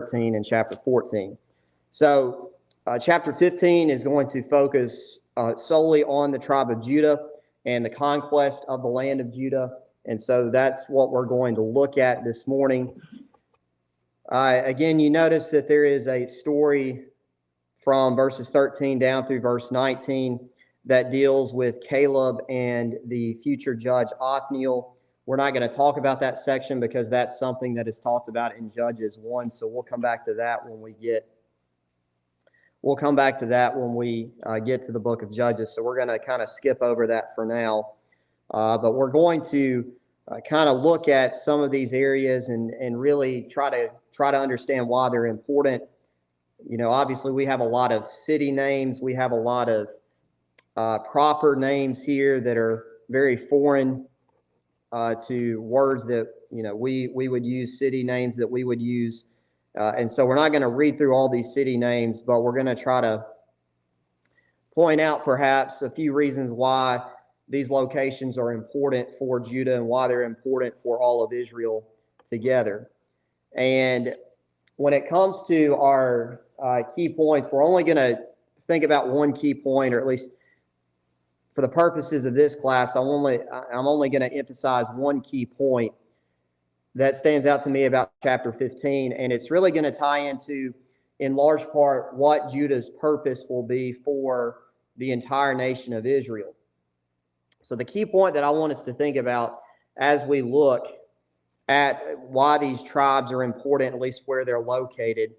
13 and chapter 14. So chapter 15 is going to focus solely on the tribe of Judah and the conquest of the land of Judah. And so that's what we're going to look at this morning. Again, you notice that there is a story from verses 13 down through verse 19 that deals with Caleb and the future judge Othniel. We're not going to talk about that section because that's something that is talked about in Judges 1. So we'll come back to that when we get to the book of Judges. So we're going to kind of skip over that for now. But we're going to kind of look at some of these areas and really try to understand why they're important. You know, obviously we have a lot of city names. We have a lot of proper names here that are very foreign to words that, you know, we would use, city names that we would use. And so we're not going to read through all these city names, but we're going to try to point out perhaps a few reasons why these locations are important for Judah and why they're important for all of Israel together. And when it comes to our key points, we're only going to think about one key point, or at least for the purposes of this class, I'm only going to emphasize one key point that stands out to me about chapter 15, and it's really going to tie into, in large part, what Judah's purpose will be for the entire nation of Israel. So the key point that I want us to think about as we look at why these tribes are important, at least where they're located.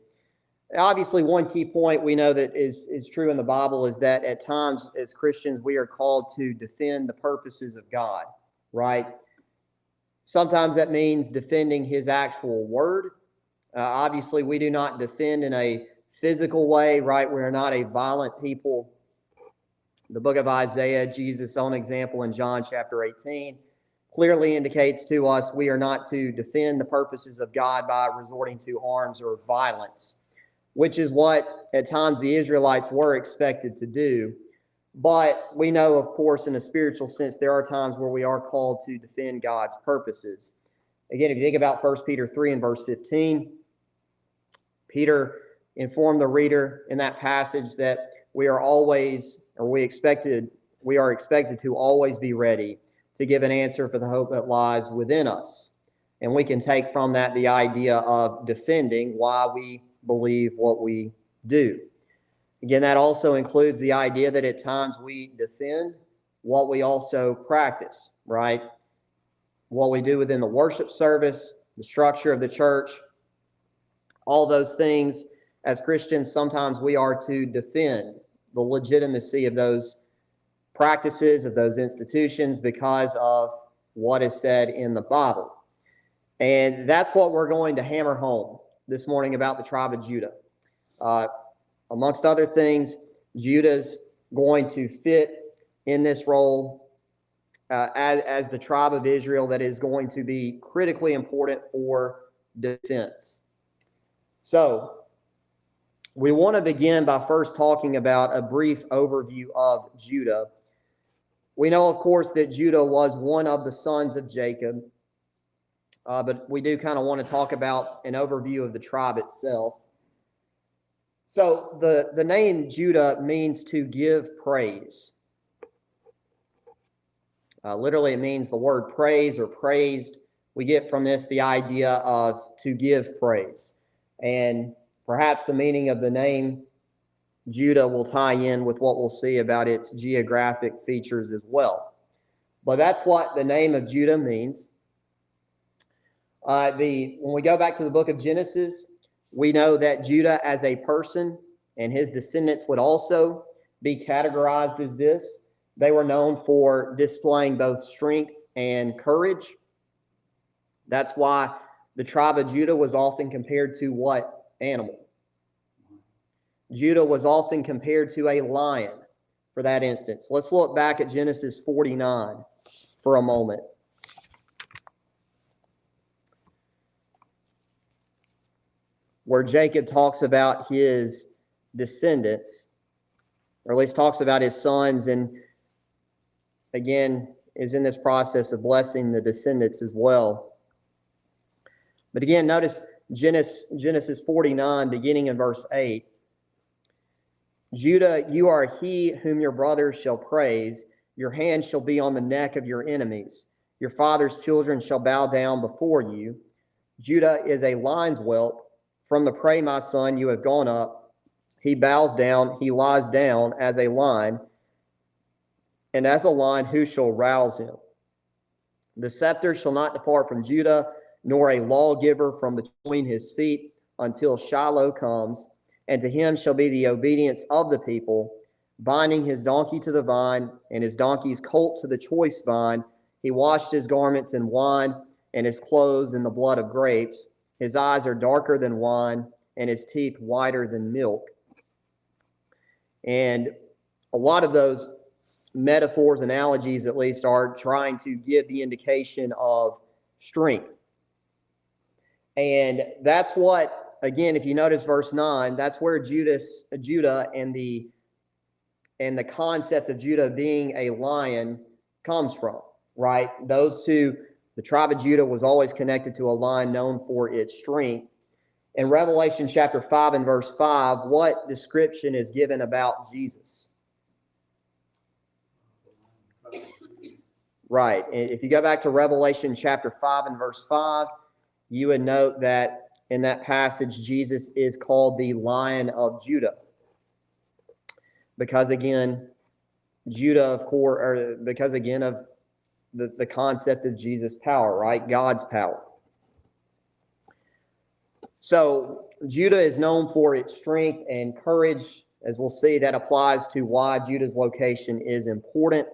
Obviously, one key point we know that is true in the Bible is that at times as Christians, we are called to defend the purposes of God, right? Sometimes that means defending his actual word. Obviously, we do not defend in a physical way, right? We're not a violent people. The book of Isaiah, Jesus' own example in John chapter 18, clearly indicates to us we are not to defend the purposes of God by resorting to arms or violence, which is what at times the Israelites were expected to do. But we know, of course, in a spiritual sense, there are times where we are called to defend God's purposes. Again, if you think about 1 Peter 3 and verse 15, Peter informed the reader in that passage that we are expected to always be ready to give an answer for the hope that lies within us. And we can take from that the idea of defending why we believe what we do. Again, that also includes the idea that at times we defend what we also practice, right? What we do within the worship service, the structure of the church, all those things. As Christians, sometimes we are to defend the legitimacy of those practices, of those institutions, because of what is said in the Bible. And that's what we're going to hammer home this morning about the tribe of Judah. Amongst other things, Judah's going to fit in this role as the tribe of Israel that is going to be critically important for defense. So we want to begin by first talking about a brief overview of Judah. We know, of course, that Judah was one of the sons of Jacob, but we do kind of want to talk about an overview of the tribe itself. So the name Judah means to give praise. Literally, it means the word praise or praised. We get from this the idea of to give praise. And perhaps the meaning of the name Judah will tie in with what we'll see about its geographic features as well. But that's what the name of Judah means. When we go back to the book of Genesis, we know that Judah as a person and his descendants would also be categorized as this. They were known for displaying both strength and courage. That's why the tribe of Judah was often compared to what animal? Judah was often compared to a lion for that instance. Let's look back at Genesis 49 for a moment. Where Jacob talks about his descendants, or at least talks about his sons, and again is in this process of blessing the descendants as well. But again, notice Genesis 49, beginning in verse 8. Judah, you are he whom your brothers shall praise. Your hand shall be on the neck of your enemies. Your father's children shall bow down before you. Judah is a lion's whelp. From the prey, my son, you have gone up. He bows down, he lies down as a lion, and as a lion, who shall rouse him? The scepter shall not depart from Judah, nor a lawgiver from between his feet, until Shiloh comes, and to him shall be the obedience of the people, binding his donkey to the vine, and his donkey's colt to the choice vine. He washed his garments in wine, and his clothes in the blood of grapes. His eyes are darker than wine, and his teeth whiter than milk. And a lot of those metaphors, analogies at least, are trying to give the indication of strength. And that's what, again, if you notice verse 9, that's where Judah and the concept of Judah being a lion comes from, right? Those two, the tribe of Judah was always connected to a lion known for its strength. In Revelation chapter 5 and verse 5, what description is given about Jesus? Right. If you go back to Revelation chapter 5 and verse 5, you would note that in that passage, Jesus is called the Lion of Judah. Because again, Judah, of course, or because again of the concept of Jesus' power, right? God's power. So Judah is known for its strength and courage. As we'll see, that applies to why Judah's location is important.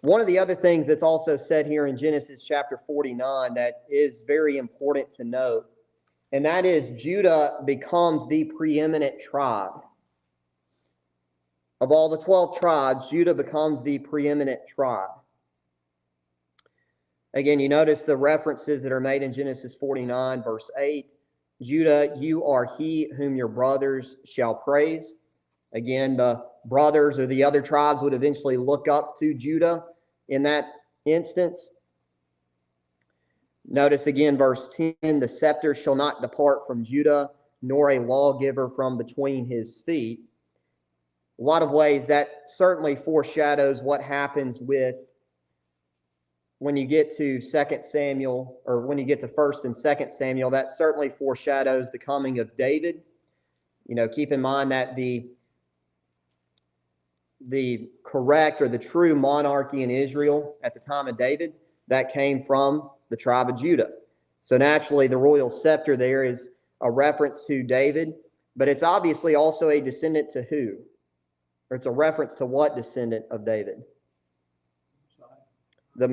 One of the other things that's also said here in Genesis chapter 49 that is very important to note, and that is Judah becomes the preeminent tribe. Of all the 12 tribes, Judah becomes the preeminent tribe. Again, you notice the references that are made in Genesis 49, verse 8. Judah, you are he whom your brothers shall praise. Again, the brothers or the other tribes would eventually look up to Judah in that instance. Notice again, verse 10, the scepter shall not depart from Judah, nor a lawgiver from between his feet. A lot of ways that certainly foreshadows what happens with when you get to 2 Samuel, or when you get to 1 and 2 Samuel, that certainly foreshadows the coming of David. You know, keep in mind that the correct or the true monarchy in Israel at the time of David, that came from the tribe of Judah. So naturally, the royal scepter there is a reference to David, but it's obviously also a descendant to who? Or it's a reference to what descendant of David? The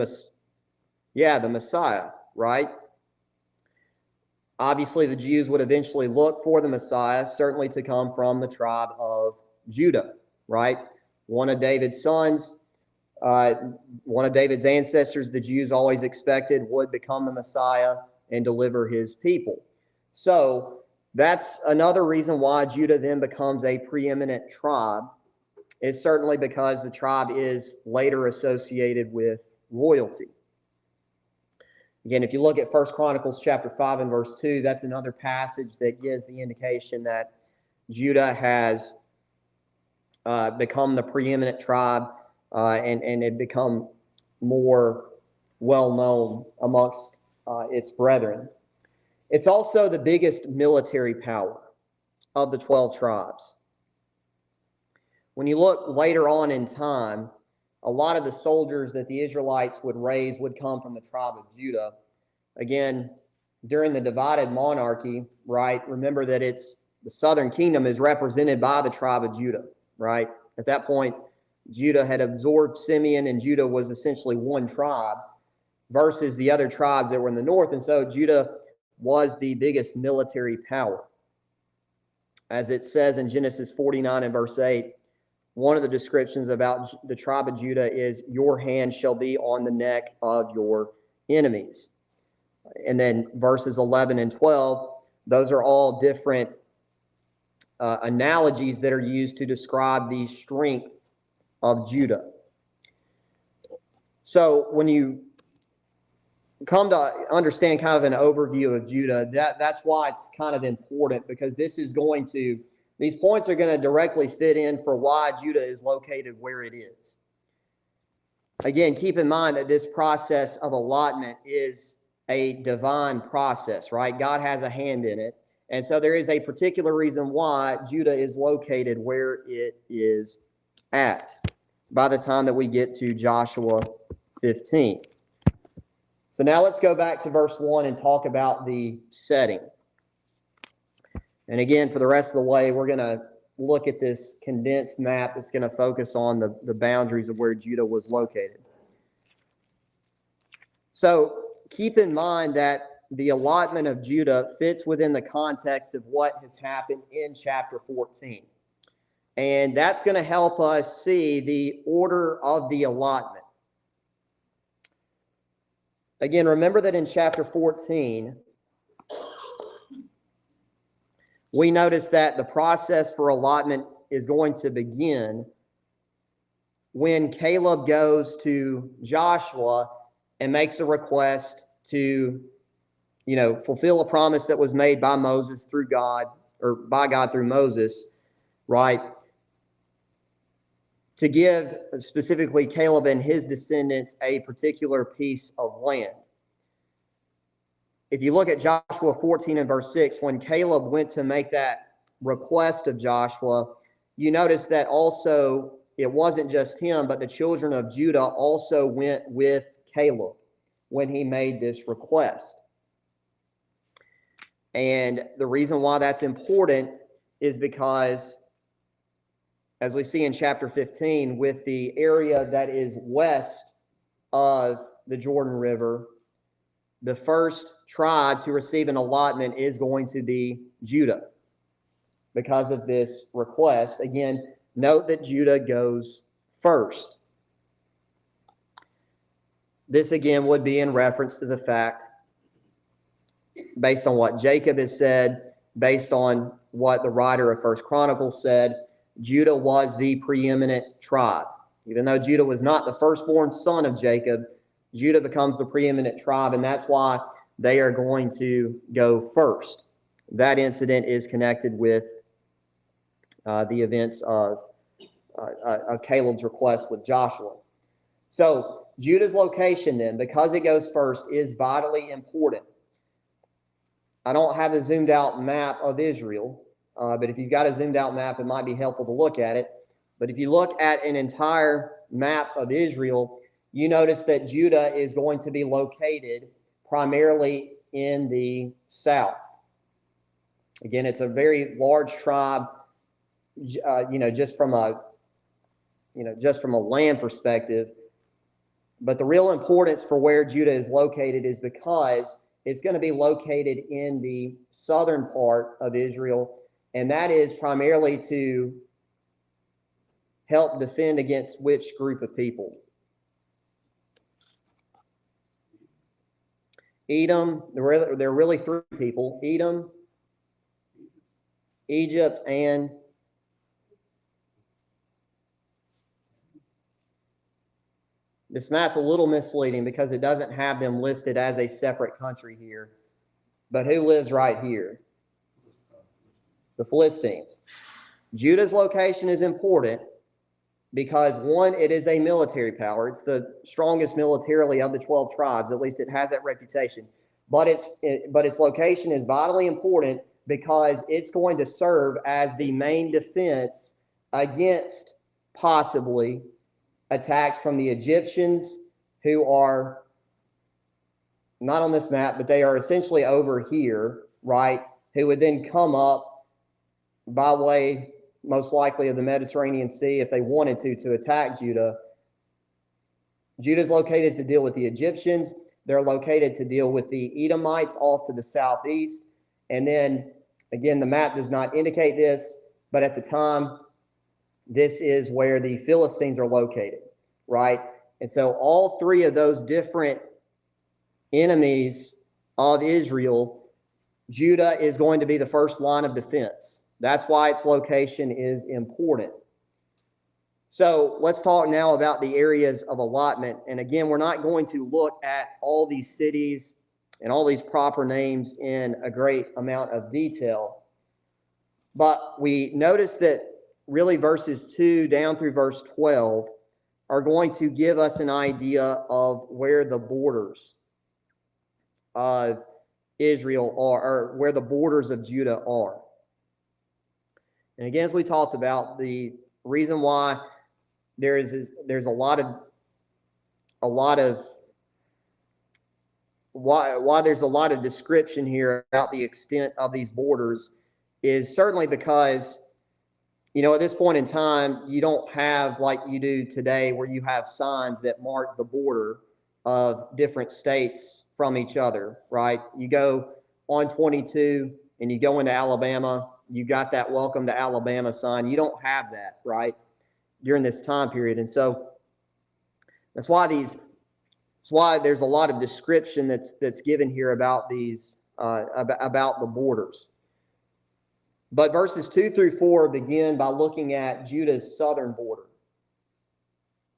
Messiah, right? Obviously, the Jews would eventually look for the Messiah, certainly to come from the tribe of Judah, right? One of David's sons, one of David's ancestors, the Jews always expected would become the Messiah and deliver his people. So that's another reason why Judah then becomes a preeminent tribe. It's certainly because the tribe is later associated with royalty. Again, if you look at 1 Chronicles chapter 5 and verse 2, that's another passage that gives the indication that Judah has become the preeminent tribe and had become more well-known amongst its brethren. It's also the biggest military power of the 12 tribes. When you look later on in time, a lot of the soldiers that the Israelites would raise would come from the tribe of Judah. Again, during the divided monarchy, right, remember that the southern kingdom is represented by the tribe of Judah, right? At that point, Judah had absorbed Simeon, and Judah was essentially one tribe versus the other tribes that were in the north. And so Judah was the biggest military power. As it says in Genesis 49 and verse 8, one of the descriptions about the tribe of Judah is, your hand shall be on the neck of your enemies. And then verses 11 and 12, those are all different analogies that are used to describe the strength of Judah. So when you come to understand kind of an overview of Judah, that's why it's kind of important, because these points are going to directly fit in for why Judah is located where it is. Again, keep in mind that this process of allotment is a divine process, right? God has a hand in it. And so there is a particular reason why Judah is located where it is at by the time that we get to Joshua 15. So now let's go back to verse 1 and talk about the setting. And again, for the rest of the way, we're going to look at this condensed map that's going to focus on the boundaries of where Judah was located. So keep in mind that the allotment of Judah fits within the context of what has happened in chapter 14. And that's going to help us see the order of the allotment. Again, remember that in chapter 14, we notice that the process for allotment is going to begin when Caleb goes to Joshua and makes a request to, fulfill a promise that was made by Moses through God, or by God through Moses, right? To give specifically Caleb and his descendants a particular piece of land. If you look at Joshua 14 and verse 6, when Caleb went to make that request of Joshua, you notice that also it wasn't just him, but the children of Judah also went with Caleb when he made this request. And the reason why that's important is because, as we see in chapter 15, with the area that is west of the Jordan River, the first tribe to receive an allotment is going to be Judah because of this request. Again, note that Judah goes first. This again would be in reference to the fact, based on what Jacob has said, based on what the writer of 1 Chronicles said, Judah was the preeminent tribe. Even though Judah was not the firstborn son of Jacob, Judah becomes the preeminent tribe, and that's why they are going to go first. That incident is connected with the events of Caleb's request with Joshua. So Judah's location then, because it goes first, is vitally important. I don't have a zoomed out map of Israel, but if you've got a zoomed out map, it might be helpful to look at it. But if you look at an entire map of Israel, you notice that Judah is going to be located primarily in the south. Again, it's a very large tribe, just from a land perspective. But the real importance for where Judah is located is because it's going to be located in the southern part of Israel, and that is primarily to help defend against which group of people? Edom. There are really three people: Edom, Egypt, and this map's a little misleading because it doesn't have them listed as a separate country here. But who lives right here? The Philistines. Judah's location is important because, one, it is a military power. It's the strongest militarily of the 12 tribes. At least it has that reputation. But its location is vitally important because it's going to serve as the main defense against possibly attacks from the Egyptians, who are not on this map, but they are essentially over here, right? Who would then come up by way, most likely, of the Mediterranean Sea if they wanted to attack Judah. Judah's located to deal with the Egyptians. They're located to deal with the Edomites off to the southeast. And then, again, the map does not indicate this, but at the time, this is where the Philistines are located, right? And so all three of those different enemies of Israel, Judah is going to be the first line of defense. That's why its location is important. So let's talk now about the areas of allotment. And again, we're not going to look at all these cities and all these proper names in a great amount of detail. But we notice that really verses 2 down through verse 12 are going to give us an idea of where the borders of Israel are, or where the borders of Judah are. And again, as we talked about, the reason why there's a lot of why there's a lot of description here about the extent of these borders is certainly because, at this point in time, you don't have like you do today where you have signs that mark the border of different states from each other, right? You go on 22 and you go into Alabama, you got that welcome to Alabama sign. You don't have that, right, during this time period. And so that's why there's a lot of description that's given here about these about the borders. But verses 2 through 4 begin by looking at Judah's southern border,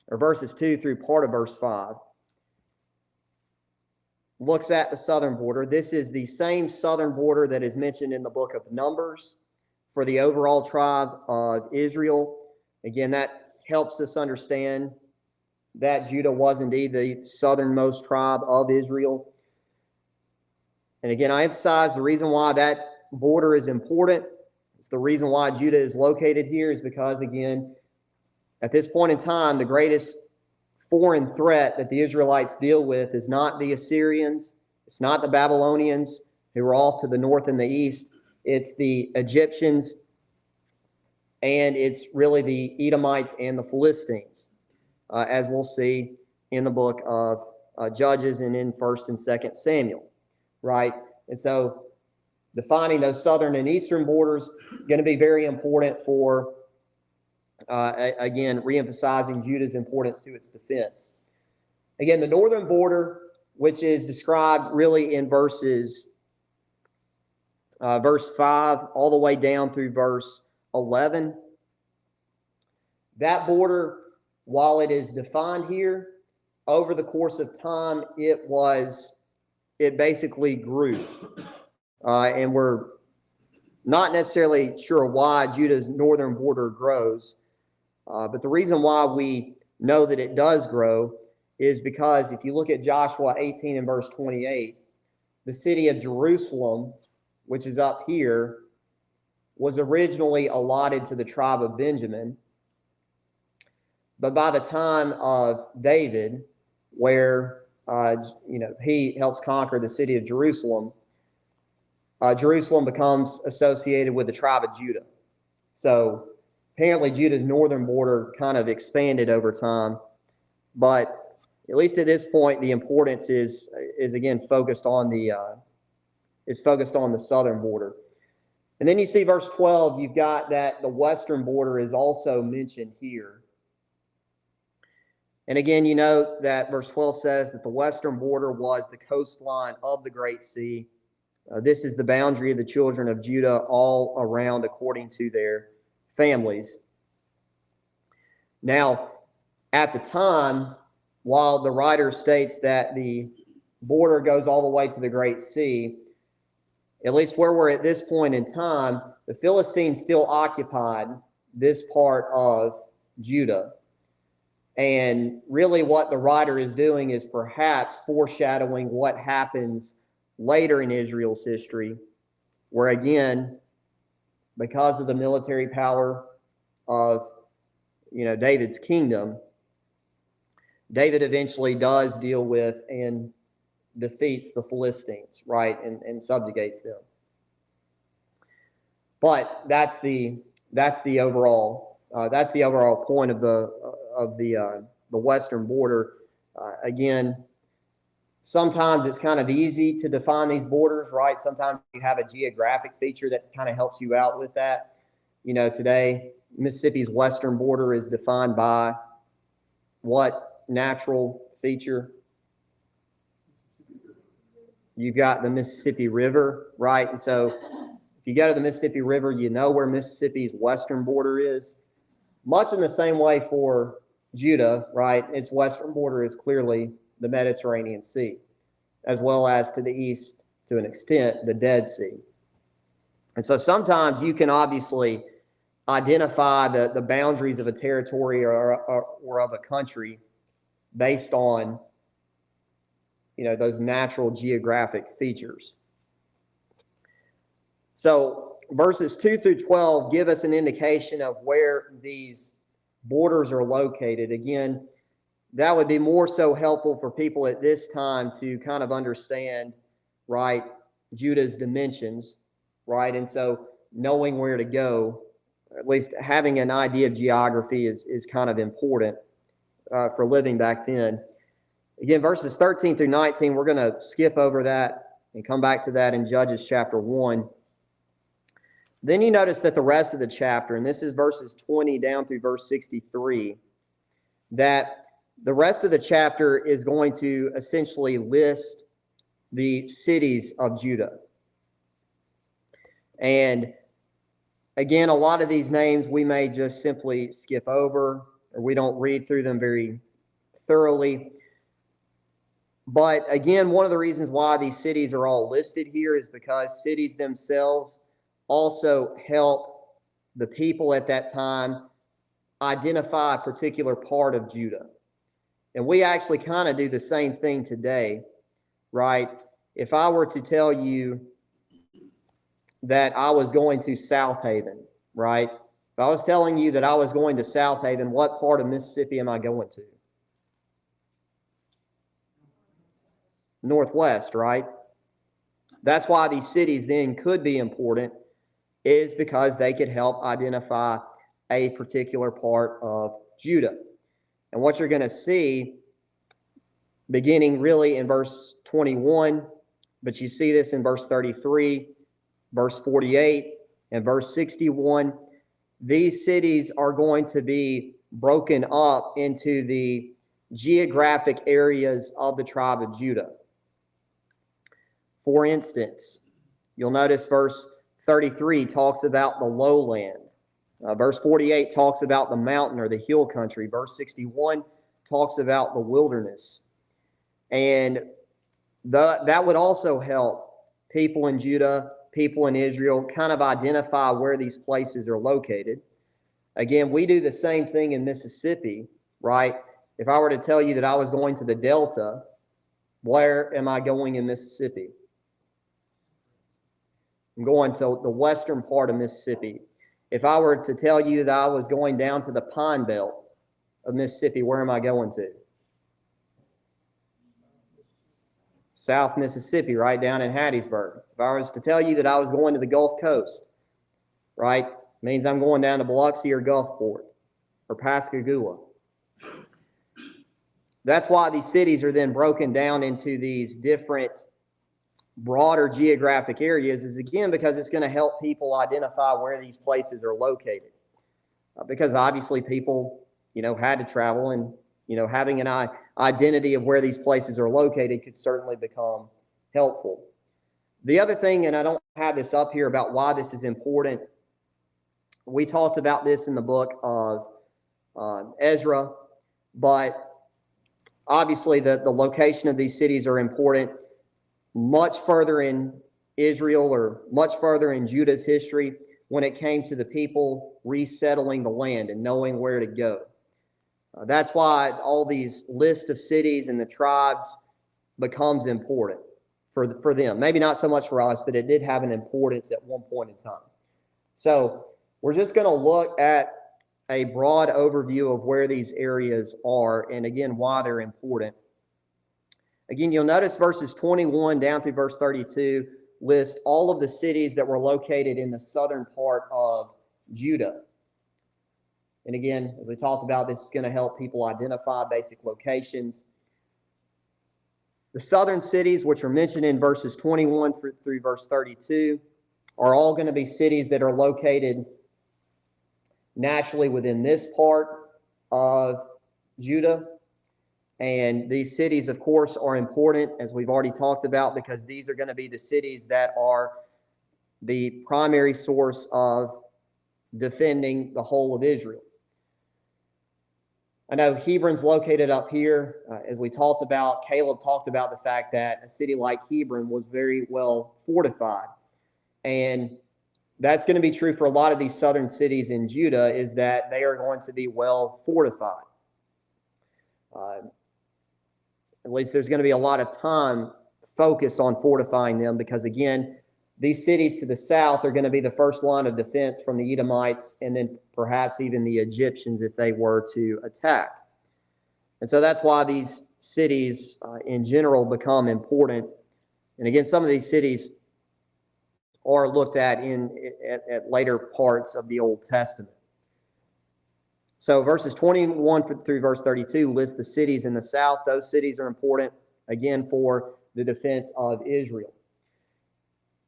or verses 2 through part of verse 5 looks at the southern border. This is the same southern border that is mentioned in the book of Numbers for the overall tribe of Israel. Again, that helps us understand that Judah was indeed the southernmost tribe of Israel. And again, I emphasize the reason why that border is important. It's the reason why Judah is located here is because, again, at this point in time, the greatest foreign threat that the Israelites deal with is not the Assyrians, it's not the Babylonians who are off to the north and the east, it's the Egyptians, and it's really the Edomites and the Philistines, as we'll see in the book of Judges and in 1st and 2nd Samuel, right? And so defining those southern and eastern borders is going to be very important for, again, reemphasizing Judah's importance to its defense. Again, the northern border, which is described really in verse 5 all the way down through verse 11. That border, while it is defined here, over the course of time, it basically grew. And we're not necessarily sure why Judah's northern border grows. But the reason why we know that it does grow is because if you look at Joshua 18 and verse 28, the city of Jerusalem, which is up here, was originally allotted to the tribe of Benjamin. But by the time of David, where he helps conquer the city of Jerusalem, Jerusalem becomes associated with the tribe of Judah. So apparently Judah's northern border kind of expanded over time. But at least at this point, the importance is again focused on the southern border. And then you see verse 12, you've got that the western border is also mentioned here. And again, you know that verse 12 says that the western border was the coastline of the Great Sea. This is the boundary of the children of Judah all around according to their families. Now, at the time, while the writer states that the border goes all the way to the Great Sea, at least where we're at this point in time, the Philistines still occupied this part of Judah. And really what the writer is doing is perhaps foreshadowing what happens later in Israel's history, where again, because of the military power of David's kingdom, David eventually does deal with and defeats the Philistines, right, and subjugates them. But that's the overall point of the western border. Again, sometimes it's kind of easy to define these borders, right? Sometimes you have a geographic feature that kind of helps you out with that. Today, Mississippi's western border is defined by what natural feature? You've got the Mississippi River, right? And so if you go to the Mississippi River, you know where Mississippi's western border is. Much in the same way for Judah, right? Its western border is clearly the Mediterranean Sea, as well as to the east, to an extent, the Dead Sea. And so sometimes you can obviously identify the boundaries of a territory or of a country based on, those natural geographic features. So verses 2 through 12 give us an indication of where these borders are located. Again, that would be more so helpful for people at this time to kind of understand, right, Judah's dimensions, right? And so knowing where to go, at least having an idea of geography is kind of important for living back then. Again, verses 13 through 19, we're going to skip over that and come back to that in Judges chapter 1. Then you notice that the rest of the chapter, and this is verses 20 down through verse 63, that the rest of the chapter is going to essentially list the cities of Judah. And again, a lot of these names we may just simply skip over, or we don't read through them very thoroughly. But again, one of the reasons why these cities are all listed here is because cities themselves also help the people at that time identify a particular part of Judah. And we actually kind of do the same thing today, right? If I were to tell you that I was going to South Haven, right? If I was telling you that I was going to South Haven, what part of Mississippi am I going to? Northwest, right? That's why these cities then could be important, is because they could help identify a particular part of Judah. And what you're going to see, beginning really in verse 21, but you see this in verse 33, verse 48, and verse 61, these cities are going to be broken up into the geographic areas of the tribe of Judah. For instance, you'll notice verse 33 talks about the lowland. Verse 48 talks about the mountain or the hill country. Verse 61 talks about the wilderness. And that would also help people in Judah, people in Israel, kind of identify where these places are located. Again, we do the same thing in Mississippi, right? If I were to tell you that I was going to the Delta, where am I going in Mississippi? I'm going to the western part of Mississippi. If I were to tell you that I was going down to the Pine Belt of Mississippi, where am I going to? South Mississippi, right down in Hattiesburg. If I was to tell you that I was going to the Gulf Coast, right, means I'm going down to Biloxi or Gulfport or Pascagoula. That's why these cities are then broken down into these different broader geographic areas, is again because it's going to help people identify where these places are located. Because obviously people, had to travel, and, having an identity of where these places are located could certainly become helpful. The other thing, and I don't have this up here about why this is important, we talked about this in the book of Ezra, but obviously the location of these cities are important. Much further in Israel, or much further in Judah's history, when it came to the people resettling the land and knowing where to go. That's why all these lists of cities and the tribes becomes important for them. Maybe not so much for us, but it did have an importance at one point in time. So we're just going to look at a broad overview of where these areas are, and again, why they're important. Again, you'll notice verses 21 down through verse 32 list all of the cities that were located in the southern part of Judah. And again, as we talked about, this is going to help people identify basic locations. The southern cities, which are mentioned in verses 21 through verse 32, are all going to be cities that are located naturally within this part of Judah. And these cities, of course, are important, as we've already talked about, because these are going to be the cities that are the primary source of defending the whole of Israel. I know Hebron's located up here. As we talked about, Caleb talked about the fact that a city like Hebron was very well fortified. And that's going to be true for a lot of these southern cities in Judah, is that they are going to be well fortified. At least there's going to be a lot of time focused on fortifying them because, again, these cities to the south are going to be the first line of defense from the Edomites and then perhaps even the Egyptians if they were to attack. And so that's why these cities in general become important. And again, some of these cities are looked at at later parts of the Old Testament. So verses 21 through verse 32 list the cities in the south. Those cities are important, again, for the defense of Israel.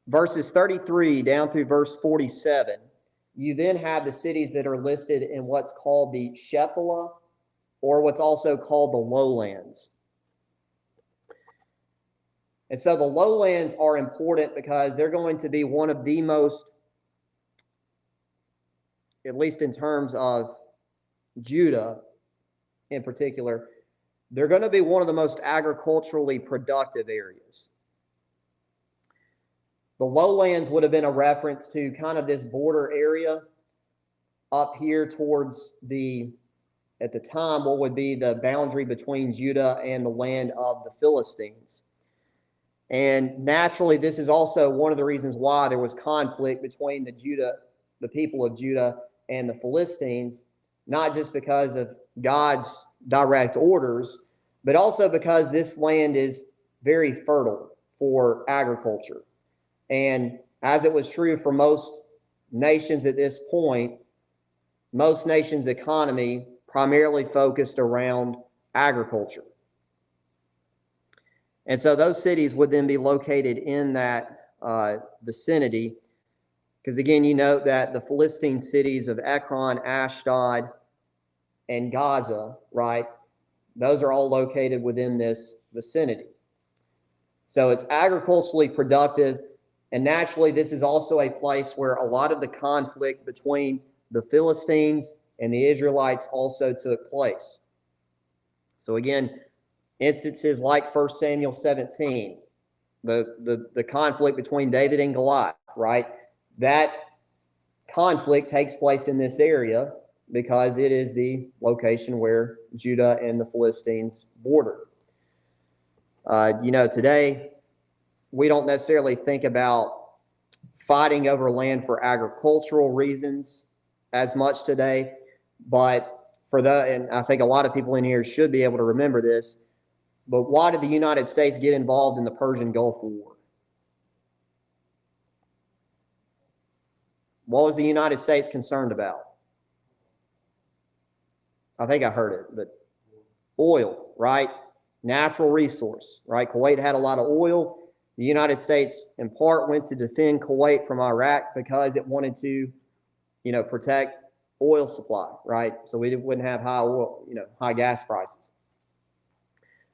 Verses 33 down through verse 47, you then have the cities that are listed in what's called the Shephelah, or what's also called the lowlands. And so the lowlands are important because they're going to be one of the most, at least in terms of Judah in particular, they're going to be one of the most agriculturally productive areas. The lowlands would have been a reference to kind of this border area up here towards at the time, what would be the boundary between Judah and the land of the Philistines. And naturally, this is also one of the reasons why there was conflict between the people of Judah and the Philistines, not just because of God's direct orders, but also because this land is very fertile for agriculture. And as it was true for most nations at this point, most nations' economy primarily focused around agriculture. And so those cities would then be located in that vicinity. Because again, you note that the Philistine cities of Ekron, Ashdod, and Gaza, right, those are all located within this vicinity. So it's agriculturally productive. And naturally, this is also a place where a lot of the conflict between the Philistines and the Israelites also took place. So again, instances like 1 Samuel 17, the conflict between David and Goliath, right? That conflict takes place in this area because it is the location where Judah and the Philistines border. Today, we don't necessarily think about fighting over land for agricultural reasons as much today, but and I think a lot of people in here should be able to remember this, but why did the United States get involved in the Persian Gulf War? What was the United States concerned about? I think I heard it, but oil, right? Natural resource, right? Kuwait had a lot of oil. The United States, in part, went to defend Kuwait from Iraq because it wanted to, protect oil supply, right? So we wouldn't have high gas prices.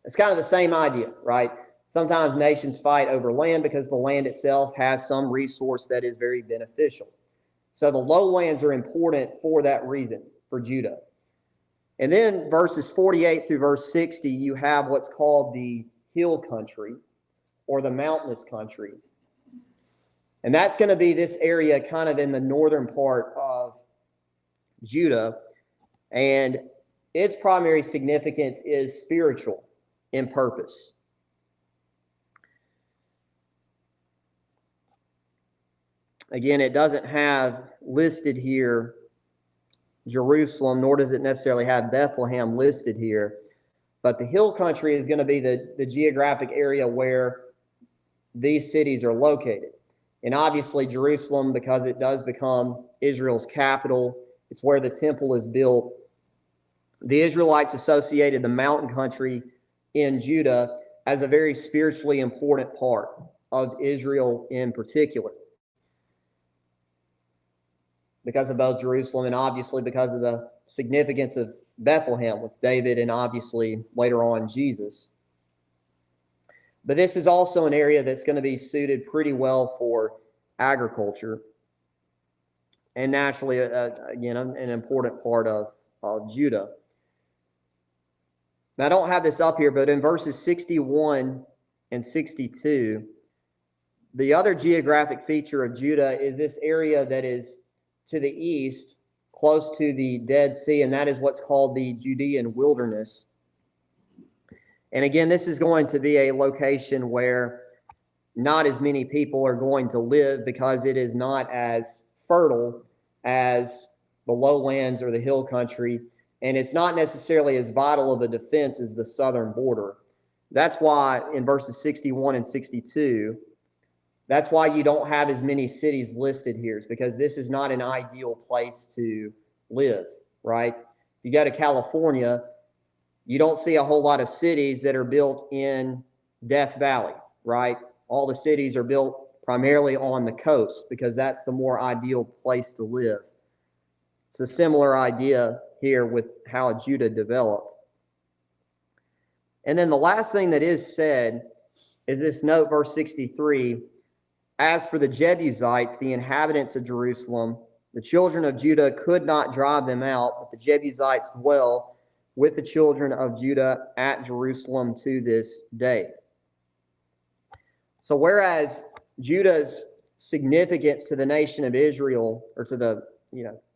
It's kind of the same idea, right? Sometimes nations fight over land because the land itself has some resource that is very beneficial. So the lowlands are important for that reason for Judah. And then verses 48 through verse 60, you have what's called the hill country or the mountainous country. And that's going to be this area kind of in the northern part of Judah. And its primary significance is spiritual in purpose. Again, it doesn't have listed here Jerusalem, nor does it necessarily have Bethlehem listed here. But the hill country is going to be the geographic area where these cities are located. And obviously Jerusalem, because it does become Israel's capital, it's where the temple is built. The Israelites associated the mountain country in Judah as a very spiritually important part of Israel in particular, because of both Jerusalem and obviously because of the significance of Bethlehem with David and obviously later on Jesus. But this is also an area that's going to be suited pretty well for agriculture and naturally, again, an important part of Judah. Now, I don't have this up here, but in verses 61 and 62, the other geographic feature of Judah is this area that is to the east, close to the Dead Sea, and that is what's called the Judean wilderness. And again, this is going to be a location where not as many people are going to live because it is not as fertile as the lowlands or the hill country, and it's not necessarily as vital of a defense as the southern border. That's why in verses 61 and 62, that's why you don't have as many cities listed here, is because this is not an ideal place to live, right? If you go to California, you don't see a whole lot of cities that are built in Death Valley, right? All the cities are built primarily on the coast because that's the more ideal place to live. It's a similar idea here with how Judah developed. And then the last thing that is said is this note, verse 63, as for the Jebusites, the inhabitants of Jerusalem, the children of Judah could not drive them out, but the Jebusites dwell with the children of Judah at Jerusalem to this day. So whereas Judah's significance to the nation of Israel, or to the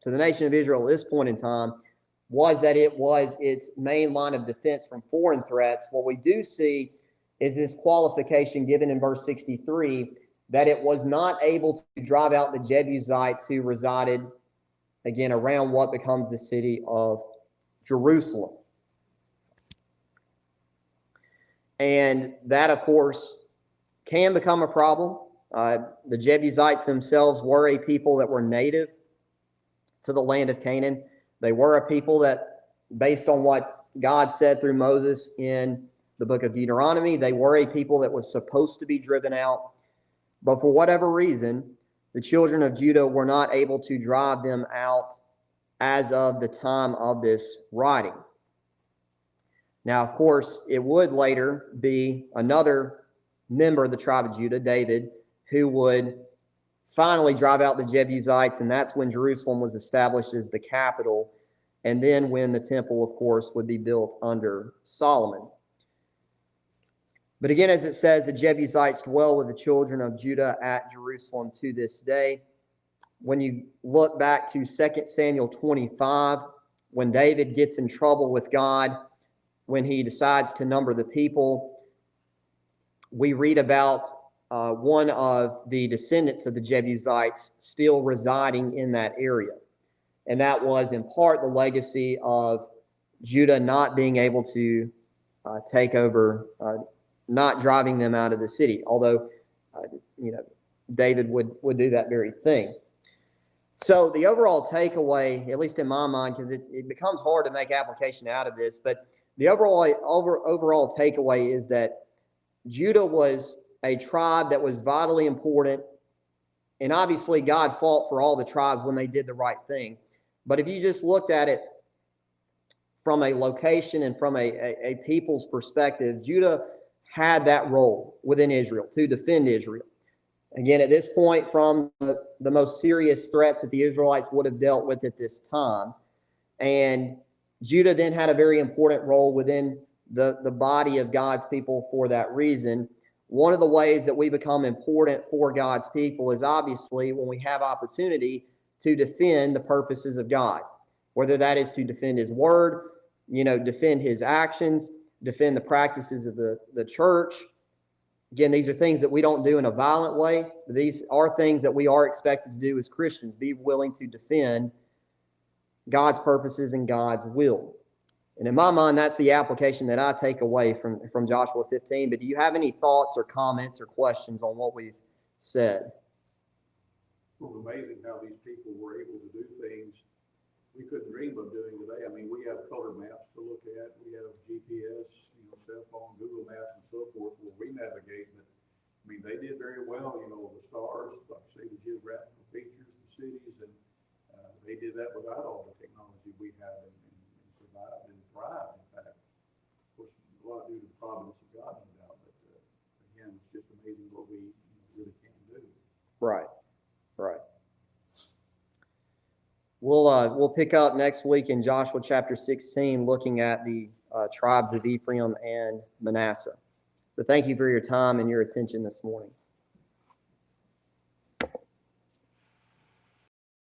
nation of Israel at this point in time, was that it was its main line of defense from foreign threats, what we do see is this qualification given in verse 63 that it was not able to drive out the Jebusites who resided, again, around what becomes the city of Jerusalem. And that, of course, can become a problem. The Jebusites themselves were a people that were native to the land of Canaan. They were a people that, based on what God said through Moses in the book of Deuteronomy, they were a people that was supposed to be driven out. But for whatever reason, the children of Judah were not able to drive them out as of the time of this writing. Now, of course, it would later be another member of the tribe of Judah, David, who would finally drive out the Jebusites, and that's when Jerusalem was established as the capital, and then when the temple, of course, would be built under Solomon. But again, as it says, the Jebusites dwell with the children of Judah at Jerusalem to this day. When you look back to 2 Samuel 25, when David gets in trouble with God, when he decides to number the people, we read about one of the descendants of the Jebusites still residing in that area. And that was in part the legacy of Judah not being able to take over, not driving them out of the city, although David would do that very thing. So the overall takeaway, at least in my mind, because it becomes hard to make application out of this, but the overall takeaway is that Judah was a tribe that was vitally important, and obviously God fought for all the tribes when they did the right thing. But if you just looked at it from a location and from a people's perspective, Judah had that role within Israel to defend Israel. Again, at this point, from the most serious threats that the Israelites would have dealt with at this time. And Judah then had a very important role within the body of God's people for that reason. One of the ways that we become important for God's people is obviously when we have opportunity to defend the purposes of God, whether that is to defend his word, defend his actions, defend the practices of the church. Again, these are things that we don't do in a violent way. These are things that we are expected to do as Christians, be willing to defend God's purposes and God's will. And in my mind, that's the application that I take away from Joshua 15. But do you have any thoughts or comments or questions on what we've said? Well, amazing how these people were able to do things we couldn't dream of doing today. I mean, we have color maps to look at. We have GPS, cell phone, Google Maps, and so forth where we navigate. But I mean, they did very well. The stars, like I say, the geographical features, the cities, and they did that without all the technology we have, and survived and thrived. In fact, of course, a lot due to the providence of God, no doubt. But again, it's just amazing what we really can do. Right. We'll pick up next week in Joshua chapter 16, looking at the tribes of Ephraim and Manasseh. But thank you for your time and your attention this morning.